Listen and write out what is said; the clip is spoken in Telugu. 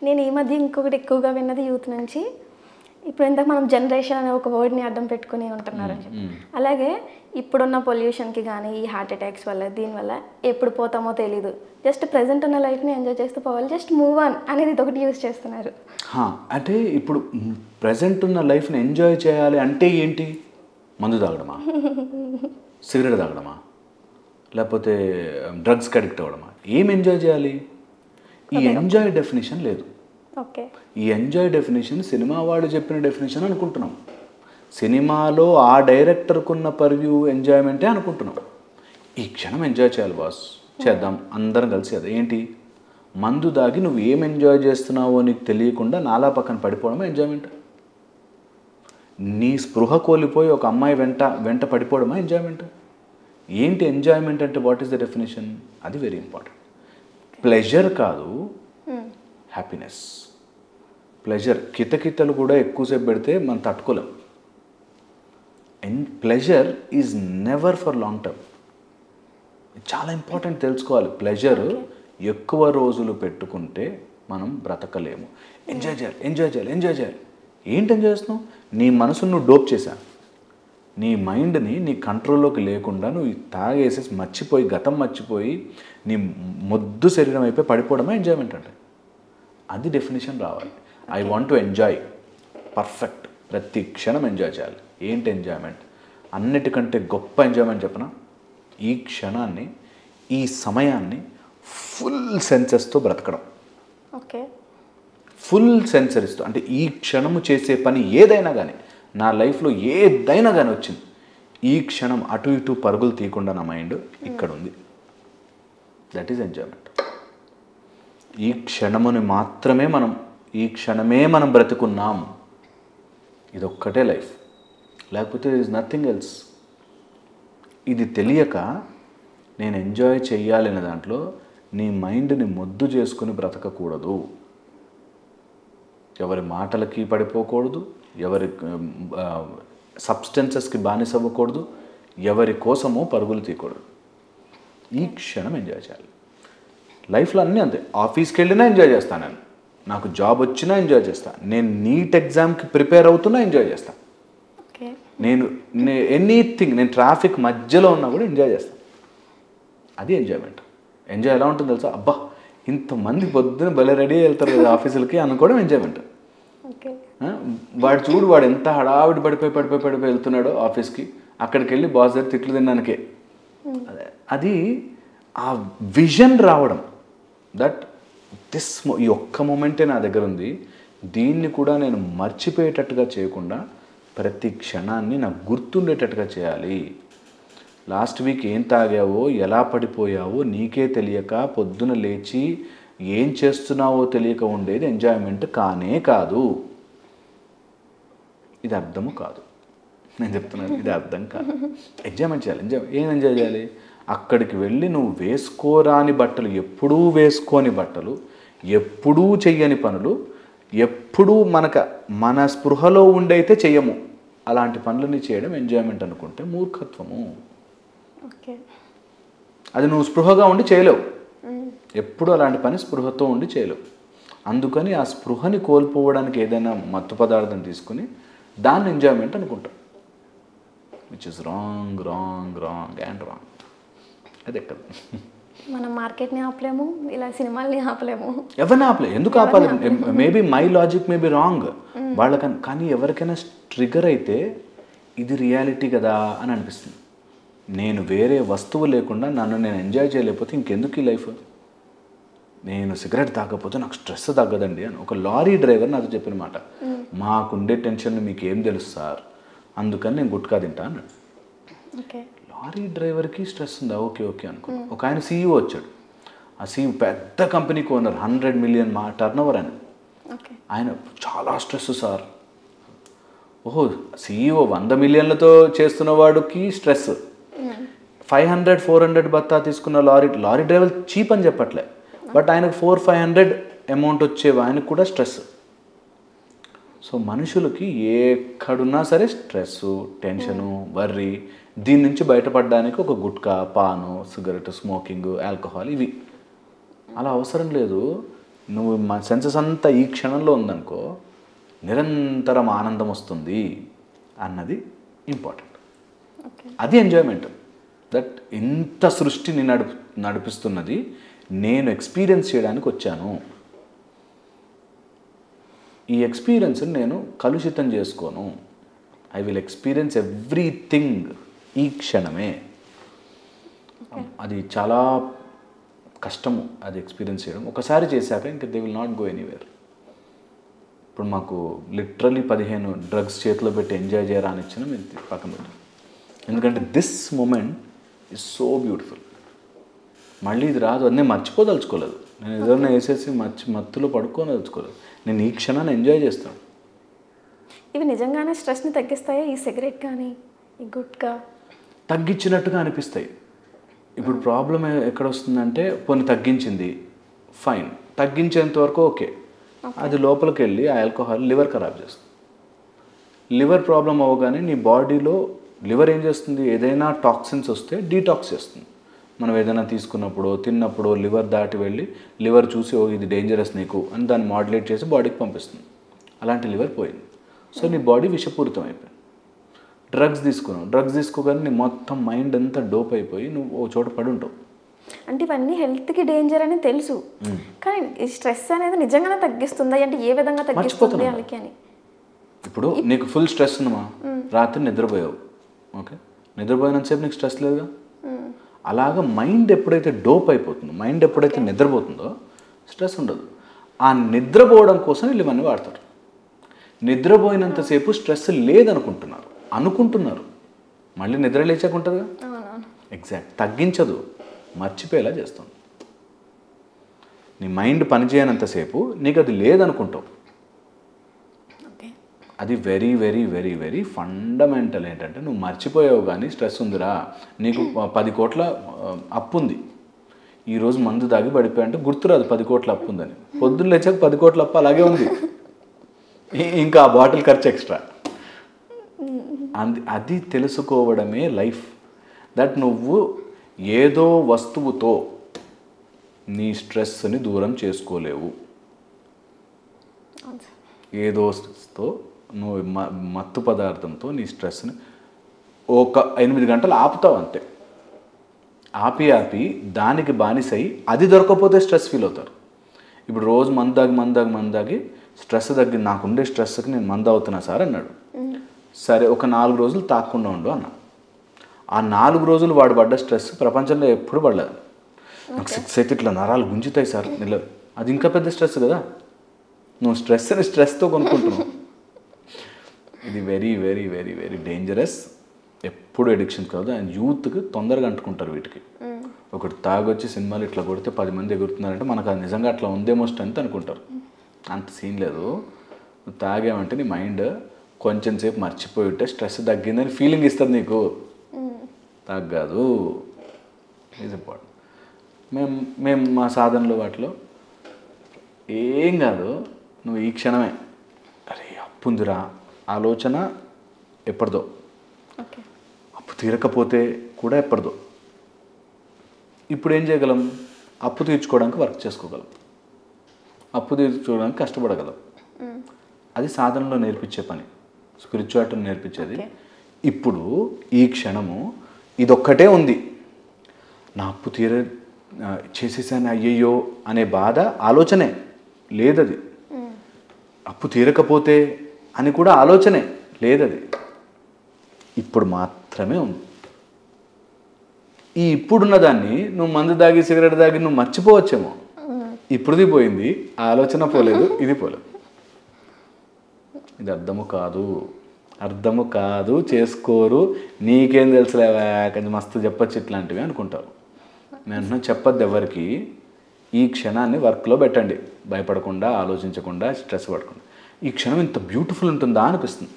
నేను ఈ మధ్య ఇంకొకటి ఎక్కువగా విన్నది యూత్ నుంచి, ఇప్పుడు ఇందాక మనం జనరేషన్ అనే ఒక వర్డ్ని అడ్డం పెట్టుకుని ఉంటున్నారని చెప్పి, అలాగే ఇప్పుడున్న పొల్యూషన్కి కానీ ఈ హార్ట్ అటాక్స్ వల్ల దీనివల్ల ఎప్పుడు పోతామో తెలీదు, జస్ట్ ప్రజెంట్ ఉన్న లైఫ్ని ఎంజాయ్ చేస్తూ పోవాలి, జస్ట్ మూవ్ ఆన్ అనేది ఇది ఒకటి యూజ్ చేస్తున్నారు. అంటే ఇప్పుడు ప్రజెంట్ ఉన్న లైఫ్ని ఎంజాయ్ చేయాలి అంటే ఏంటి? మందు తాగడమా, సిగరెట్ తాగడమా, లేకపోతే డ్రగ్స్కి అడిక్ట్ అవ్వడమా? ఏం ఎంజాయ్ చేయాలి? ఈ ఎంజాయ్ డెఫినేషన్ లేదు. ఓకే, ఈ ఎంజాయ్ డెఫినేషన్ సినిమా వాడు చెప్పిన డెఫినేషన్ అనుకుంటున్నాం. సినిమాలో ఆ డైరెక్టర్కున్న పర్వ్యూ ఎంజాయ్మెంటే అనుకుంటున్నాం. ఈ క్షణం ఎంజాయ్ చేయాలి బాస్, చేద్దాం అందరం కలిసి. అది ఏంటి? మందు దాగి నువ్వు ఏం ఎంజాయ్ చేస్తున్నావో నీకు తెలియకుండా నాలా పక్కన పడిపోవడమే ఎంజాయ్మెంట్. నీ స్పృహ కోల్పోయి ఒక అమ్మాయి వెంట పడిపోవడమా ఎంజాయ్మెంట్? ఏంటి ఎంజాయ్మెంట్ అంటే? What is the definition? అది వెరీ ఇంపార్టెంట్. ప్లెజర్ కాదు, హ్యాపీనెస్. ప్లెజర్ కితకితలు కూడా ఎక్కువసేపు పెడితే మనం తట్టుకోలేం. Pleasure is never for long term. చాలా ఇంపార్టెంట్ తెలుసుకోవాలి. ప్లెజర్ ఎక్కువ రోజులు పెట్టుకుంటే మనం బ్రతకలేము. ఎంజాయ్ చేయాలి, ఎంజాయ్ చేయాలి, ఎంజాయ్ చేయాలి. ఏంటి ఎంజాయ్ చేస్తున్నావు? నీ మనసును నువ్వు డోప్ చేశావు. నీ మైండ్ని నీ కంట్రోల్లోకి లేకుండా నువ్వు తాగేసేసి మర్చిపోయి, గతం మర్చిపోయి నీ మొద్దు శరీరం అయిపోయి పడిపోవడమే ఎంజాయ్మెంట్ అంటే. అది డెఫినేషన్ రావాలి. I want to enjoy, perfect, ప్రతి క్షణం ఎంజాయ్ చేయాలి. ఏంటి ఎంజాయ్మెంట్? అన్నిటికంటే గొప్ప ఎంజాయ్మెంట్ చెప్పనా? ఈ క్షణాన్ని, ఈ సమయాన్ని ఫుల్ సెన్సెస్తో బ్రతకడం. ఓకే, ఫుల్ సెన్సరీస్తో. అంటే ఈ క్షణము చేసే పని ఏదైనా కానీ, నా లైఫ్లో ఏదైనా కానీ వచ్చింది, ఈ క్షణం అటు ఇటు పరుగులు తీయకుండా నా మైండ్ ఇక్కడ ఉంది. That is enjoyment. ఈ క్షణముని మాత్రమే మనం, ఈ క్షణమే మనం బ్రతుకున్నాం. ఇదొక్కటే లైఫ్, లేకపోతే ఇట్ ఈజ్ నథింగ్ ఎల్స్. ఇది తెలియక నేను ఎంజాయ్ చేయాలనే దాంట్లో నీ మైండ్ని మొద్దు చేసుకుని బ్రతకకూడదు. ఎవరి మాటలకి పడిపోకూడదు, ఎవరి సబ్స్టెన్సెస్కి బానిస అవ్వకూడదు, ఎవరి కోసమో పరుగులు తీయకూడదు. ఈ క్షణం ఎంజాయ్ చేయాలి. లైఫ్లో అన్నీ అంతే. ఆఫీస్కి వెళ్ళినా ఎంజాయ్ చేస్తాను నేను, నాకు జాబ్ వచ్చినా ఎంజాయ్ చేస్తాను, నేను నీట్ ఎగ్జామ్కి ప్రిపేర్ అవుతున్నా ఎంజాయ్ చేస్తాను, నేను ఎనీథింగ్, నేను ట్రాఫిక్ మధ్యలో ఉన్నా కూడా ఎంజాయ్ చేస్తాను. అది ఎంజాయ్మెంట్. ఎంజాయ్ ఎలా ఉంటుంది తెలుసా? అబ్బా ఇంతమంది పొద్దున్న భలే రెడీ వెళ్తారు కదా ఆఫీసులకి అనుకోవడం ఎంజాయ్మెంట్. వాడు చూడు, వాడు ఎంత హడావిడి పడిపోయి వెళ్తున్నాడో ఆఫీస్కి, అక్కడికి వెళ్ళి బాస్ దగ్గర తిట్లు తిన్నానికే. అది ఆ విజన్ రావడం, దట్ ఈ ఒక్క మూమెంటే నా దగ్గర ఉంది, దీన్ని కూడా నేను మర్చిపోయేటట్టుగా చేయకుండా ప్రతి క్షణాన్ని నాకు గుర్తుండేటట్టుగా చేయాలి. లాస్ట్ వీక్ ఏం తాగావో, ఎలా పడిపోయావో నీకే తెలియక పొద్దున లేచి ఏం చేస్తున్నావో తెలియక ఉండేది ఎంజాయ్మెంట్ కానే కాదు. ఇది అర్థము కాదు. నేను చెప్తున్నాను, ఇది అర్థం కాదు. ఎంజాయ్మెంట్ చేయాలి. ఏం ఎంజాయ్ చేయాలి? అక్కడికి వెళ్ళి నువ్వు వేసుకోరాని బట్టలు, ఎప్పుడూ వేసుకోని బట్టలు, ఎప్పుడూ చెయ్యని పనులు, ఎప్పుడూ మన స్పృహలో ఉండైతే చెయ్యము, అలాంటి పనులని చేయడం ఎంజాయ్మెంట్ అనుకుంటే మూర్ఖత్వము. అది నువ్వు స్పృహగా ఉండి చేయలేవు. ఎప్పుడు అలాంటి పని స్పృహతో ఉండి చేయలేవు. అందుకని ఆ స్పృహని కోల్పోవడానికి ఏదైనా మత్తు పదార్థం తీసుకుని దాన్ని ఎంజాయ్మెంట్ అనుకుంటాం, which is wrong wrong wrong and wrong. అది ఎక్కడ మనం మార్కెట్ని ఆపలేము, ఇలా సినిమాల్ని ఆపలేము, ఎవరిని ఆపలేము. ఎందుకు ఆపాలి? Maybe my logic may be wrong వాళ్ళకని, కానీ ఎవరికైనా ట్రిగర్ అయితే ఇది రియాలిటీ కదా అని అనిపిస్తుంది. నేను వేరే వస్తువు లేకుండా నన్ను నేను ఎంజాయ్ చేయలేకపోతే ఇంకెందుకు ఈ లైఫ్? నేను సిగరెట్ తాగకపోతే నాకు స్ట్రెస్ తగ్గదండి అని ఒక లారీ డ్రైవర్ నాకు చెప్పిన మాట. మాకుండే టెన్షన్ మీకు ఏం తెలుసు సార్, అందుకని నేను గుట్కా తింటా అన్నాడు. లారీ డ్రైవర్కి స్ట్రెస్ ఉందా? ఓకే ఓకే అనుకో. ఒక ఆయన సీఈఓ వచ్చాడు. ఆ సీఈఓ పెద్ద కంపెనీకి ఓనర్, 100 million టర్న్ ఓవర్ అని. ఆయన చాలా స్ట్రెస్ సార్. ఓహో, సీఈఓ 100 million చేస్తున్న వాడికి స్ట్రెస్, 500-400 బత్తా తీసుకున్న లారీ డ్రైవర్ చీప్ అని చెప్పట్లే, బట్ ఆయనకు 400-500 అమౌంట్ వచ్చేవి, ఆయనకు కూడా స్ట్రెస్. సో మనుషులకి ఎక్కడున్నా సరే స్ట్రెస్, టెన్షను, వర్రీ, దీని నుంచి బయటపడడానికి ఒక గుట్కా, పాను, సిగరెట్, స్మోకింగ్, ఆల్కహాల్, ఇవి అలా అవసరం లేదు. నువ్వు సెన్సెస్ అంతా ఈ క్షణంలో ఉందనుకో నిరంతరం ఆనందం వస్తుంది అన్నది ఇంపార్టెంట్. అది ఎంజాయ్మెంట్. దట్ ఇంత సృష్టిని నడిపిస్తున్నది నేను ఎక్స్పీరియన్స్ చేయడానికి వచ్చాను. ఈ ఎక్స్పీరియన్స్ నేను కలుషితం చేసుకోను. ఐ విల్ ఎక్స్పీరియన్స్ ఎవ్రీథింగ్ ఈ క్షణమే. అది చాలా కష్టము అది ఎక్స్పీరియన్స్ చేయడం. ఒకసారి చేశాక ఇంకా they will not go anywhere. ఇప్పుడు మాకు లిటరలీ 15 డ్రగ్స్ చేతిలో పెట్టి ఎంజాయ్ చేయరా అని ఇచ్చిన మేము పక్కన పెట్టాం. ఎందుకంటే this moment is so beautiful. మళ్ళీ ఇది రాదు. అది నేను మర్చిపోదలుచుకోలేదు. నేను ఏదైనా వేసేసి మత్తులో పడుకోదలుచుకోలేదు. నేను ఈ క్షణాన్ని ఎంజాయ్ చేస్తాను. ఇవి నిజంగానే స్ట్రెస్ని తగ్గిస్తాయా? ఈ సిగరెట్ కానీ ఈ గుట్కా తగ్గించినట్టుగా అనిపిస్తాయి. ఇప్పుడు ప్రాబ్లం ఎక్కడ వస్తుందంటే పోనీ తగ్గించింది ఫైన్, తగ్గించేంత వరకు ఓకే. అది లోపలికి వెళ్ళి ఆ ఆల్కహాల్ లివర్ ఖరాబ్ చేస్తుంది. లివర్ ప్రాబ్లం అవ్వగానే నీ బాడీలో లివర్ ఏం చేస్తుంది, ఏదైనా టాక్సిన్స్ వస్తే డీటాక్స్ చేస్తుంది. మనం ఏదైనా తీసుకున్నప్పుడు తిన్నప్పుడు లివర్ దాటి వెళ్ళి లివర్ చూసి ఓ ఇది డేంజరస్ నీకు అని దాన్ని మాడ్యులేట్ చేసి బాడీకి పంపిస్తుంది. అలాంటి లివర్ పోయింది. సో నీ బాడీ విషపూరితం అయిపోయింది. డ్రగ్స్ తీసుకున్నావు, డ్రగ్స్ తీసుకోగానే నీ మొత్తం మైండ్ అంతా డోప్ అయిపోయి నువ్వు ఓ చోట పడి ఉంటావు. అంటే ఇవన్నీ హెల్త్కి డేంజర్ అని తెలుసు, కానీ ఈ స్ట్రెస్ అనేది నిజంగానే తగ్గిస్తుందా? అంటే ఏ విధంగా తగ్గిస్తుంది వాళ్ళకి అని? ఇప్పుడు నీకు ఫుల్ స్ట్రెస్ ఉందమ్మా, రాత్రి నిద్రపోయావు, ఓకే, నిద్రపోయినంతసేపు నీకు స్ట్రెస్ లేదుగా. అలాగా మైండ్ ఎప్పుడైతే డోప్ అయిపోతుందో, మైండ్ ఎప్పుడైతే నిద్రపోతుందో స్ట్రెస్ ఉండదు. ఆ నిద్రపోవడం కోసం వీళ్ళు ఇవన్నీ వాడతారు. నిద్రపోయినంతసేపు స్ట్రెస్ లేదనుకుంటున్నారు, మళ్ళీ నిద్ర లేచాక ఉంటుందిగా. ఎగ్జాక్ట్. తగ్గించదు, మర్చిపోయేలా చేస్తుంది. నీ మైండ్ పనిచేయనంతసేపు నీకు అది లేదనుకుంటావు. అది very very very very fundamental. ఏంటంటే నువ్వు మర్చిపోయావు కానీ స్ట్రెస్ ఉందిరా, నీకు 10 కోట్ల అప్పు ఉంది, ఈరోజు మందు దాగి పడిపోయాయంటే గుర్తురాదు 10 కోట్ల అప్పు ఉందని. పొద్దున్న లేచాక 10 కోట్ల అప్పు అలాగే ఉంది, ఇంకా ఆ బాటిల్ ఖర్చు ఎక్స్ట్రా. అది తెలుసుకోవడమే లైఫ్. దట్ నువ్వు ఏదో వస్తువుతో నీ స్ట్రెస్ని దూరం చేసుకోలేవు. ఏదో స్ట్రెస్తో నువ్వు మత్తు పదార్థంతో నీ స్ట్రెస్ని ఒక 8 గంటలు ఆపుతావు అంతే. ఆపి దానికి బానిసై అది దొరకకపోతే స్ట్రెస్ ఫీల్ అవుతారు. ఇప్పుడు రోజు మందాగి స్ట్రెస్ తగ్గి, నాకుండే స్ట్రెస్కి నేను మందు అవుతున్నా సార్ అన్నాడు. సరే ఒక 4 రోజులు తాకుండా ఉండు అన్నా. ఆ 4 రోజులు వాడు పడ్డ స్ట్రెస్ ప్రపంచంలో ఎప్పుడు పడలేదు. నాకు 6 అయితే ఇట్లా నరాలు గుంజుతాయి సార్, అది ఇంకా పెద్ద స్ట్రెస్ కదా. నువ్వు స్ట్రెస్తో కొనుక్కుంటున్నావు. ఇది very very very very dangerous. ఎప్పుడు ఎడిక్షన్ కాదు. అండ్ యూత్కి తొందరగా అంటుకుంటారు వీటికి. ఒకటి తాగొచ్చి సినిమాలు ఇట్లా కొడితే 10 మంది ఎగురుతున్నారంటే మనకు అది నిజంగా అట్లా ఉందేమో స్ట్రెంత్ అనుకుంటారు. అంత సీన్ లేదు. నువ్వు తాగామంటే నీ మైండ్ కొంచెం సేపు మర్చిపోయి ఉంటే స్ట్రెస్ తగ్గిందని ఫీలింగ్ ఇస్తుంది నీకు, తగ్గదు. Is important. మేము మా సాధనలో వాటిలో ఏం కాదు, నువ్వు ఈ క్షణమే అరే అప్పుందిరా ఆలోచన ఎప్పటిదో, అప్పు తీరకపోతే కూడా ఎప్పటిదో. ఇప్పుడు ఏం చేయగలం? అప్పు తీర్చుకోవడానికి వర్క్ చేసుకోగలం, అప్పు తీర్చుకోవడానికి కష్టపడగలం. అది సాధనలో నేర్పించే పని, స్పిరిచువాలిటీని నేర్పించేది. ఇప్పుడు ఈ క్షణము ఇదొక్కటే ఉంది. నా అప్పు చేసేసాను అయ్యయ్యో అనే బాధ ఆలోచనే లేదది. అప్పు తీరకపోతే అని కూడా ఆలోచనే లేదది. ఇప్పుడు మాత్రమే ఉంది. ఈ ఇప్పుడున్న దాన్ని నువ్వు మందు దాగి సిగరెట్ దాగి నువ్వు మర్చిపోవచ్చేమో. ఇప్పుడుది పోయింది, ఆ ఆలోచన పోలేదు, ఇది పోలేదు. ఇది అర్థము కాదు, చేసుకోరు. నీకేం తెలుసులేవా కొంచెం మస్తు చెప్పచ్చు ఇట్లాంటివి అనుకుంటారు. నేను చెప్పద్దు ఎవరికి. ఈ క్షణాన్ని వర్క్లో పెట్టండి, భయపడకుండా, ఆలోచించకుండా, స్ట్రెస్ పడకుండా. ఈ క్షణం ఇంత బ్యూటిఫుల్ ఉంటుందా అనిపిస్తుంది.